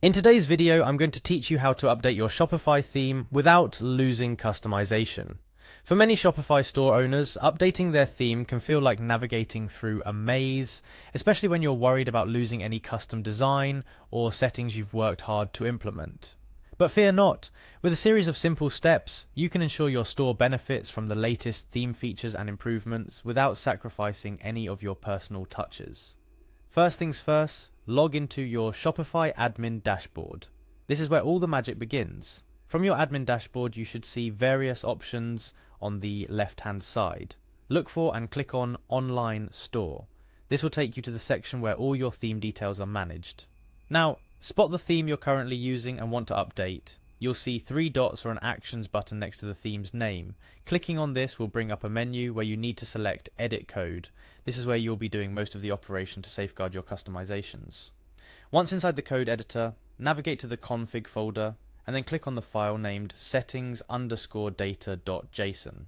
In today's video, I'm going to teach you how to update your Shopify theme without losing customization. For many Shopify store owners, updating their theme can feel like navigating through a maze, especially when you're worried about losing any custom design or settings you've worked hard to implement. But fear not, with a series of simple steps, you can ensure your store benefits from the latest theme features and improvements without sacrificing any of your personal touches. First things first, log into your Shopify admin dashboard. This is where all the magic begins. From your admin dashboard, you should see various options on the left-hand side. Look for and click on Online Store. This will take you to the section where all your theme details are managed. Now, spot the theme you're currently using and want to update. You'll see 3 dots or an Actions button next to the theme's name. Clicking on this will bring up a menu where you need to select Edit Code. This is where you'll be doing most of the operation to safeguard your customizations. Once inside the code editor, navigate to the config folder and then click on the file named settings_data.json.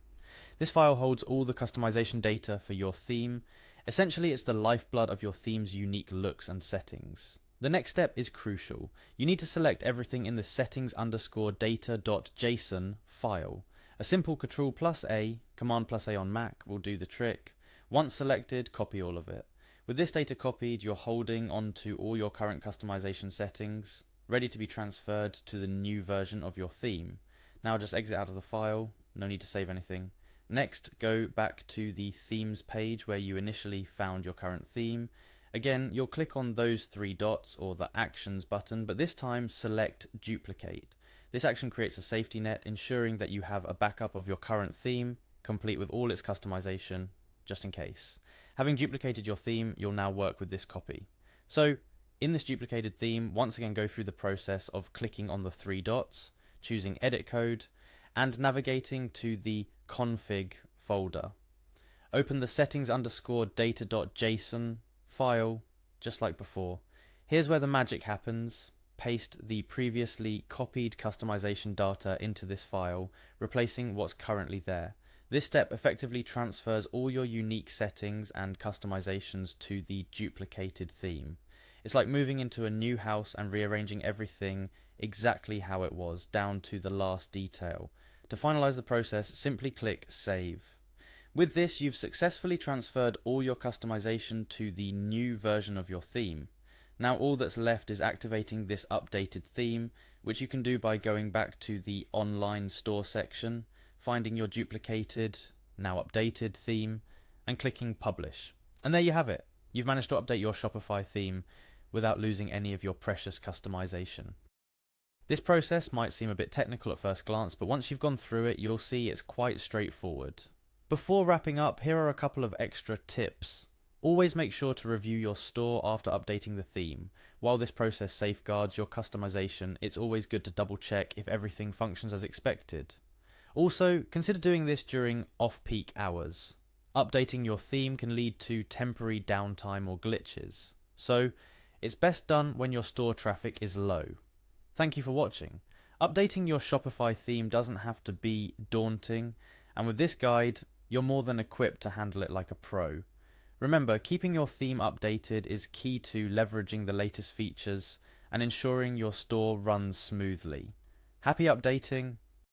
This file holds all the customization data for your theme. Essentially, it's the lifeblood of your theme's unique looks and settings. The next step is crucial. You need to select everything in the settings_data.json file. A simple Ctrl+A, Command+A on Mac will do the trick. Once selected, copy all of it. With this data copied, you're holding onto all your current customization settings, ready to be transferred to the new version of your theme. Now just exit out of the file, no need to save anything. Next, go back to the themes page where you initially found your current theme. Again, you'll click on those 3 dots or the Actions button, but this time select Duplicate. This action creates a safety net, ensuring that you have a backup of your current theme, complete with all its customization, just in case. Having duplicated your theme, you'll now work with this copy. So, in this duplicated theme, once again go through the process of clicking on the 3 dots, choosing Edit Code, and navigating to the config folder. Open the settings_data.json file, just like before. Here's where the magic happens. Paste the previously copied customization data into this file, replacing what's currently there. This step effectively transfers all your unique settings and customizations to the duplicated theme. It's like moving into a new house and rearranging everything exactly how it was, down to the last detail. To finalize the process, simply click Save. With this, you've successfully transferred all your customization to the new version of your theme. Now all that's left is activating this updated theme, which you can do by going back to the Online Store section, finding your duplicated, now updated theme, and clicking Publish. And there you have it. You've managed to update your Shopify theme without losing any of your precious customization. This process might seem a bit technical at first glance, but once you've gone through it, you'll see it's quite straightforward. Before wrapping up, here are a couple of extra tips. Always make sure to review your store after updating the theme. While this process safeguards your customization, it's always good to double check if everything functions as expected. Also, consider doing this during off-peak hours. Updating your theme can lead to temporary downtime or glitches, so it's best done when your store traffic is low. Thank you for watching. Updating your Shopify theme doesn't have to be daunting, and with this guide, you're more than equipped to handle it like a pro. Remember, keeping your theme updated is key to leveraging the latest features and ensuring your store runs smoothly. Happy updating,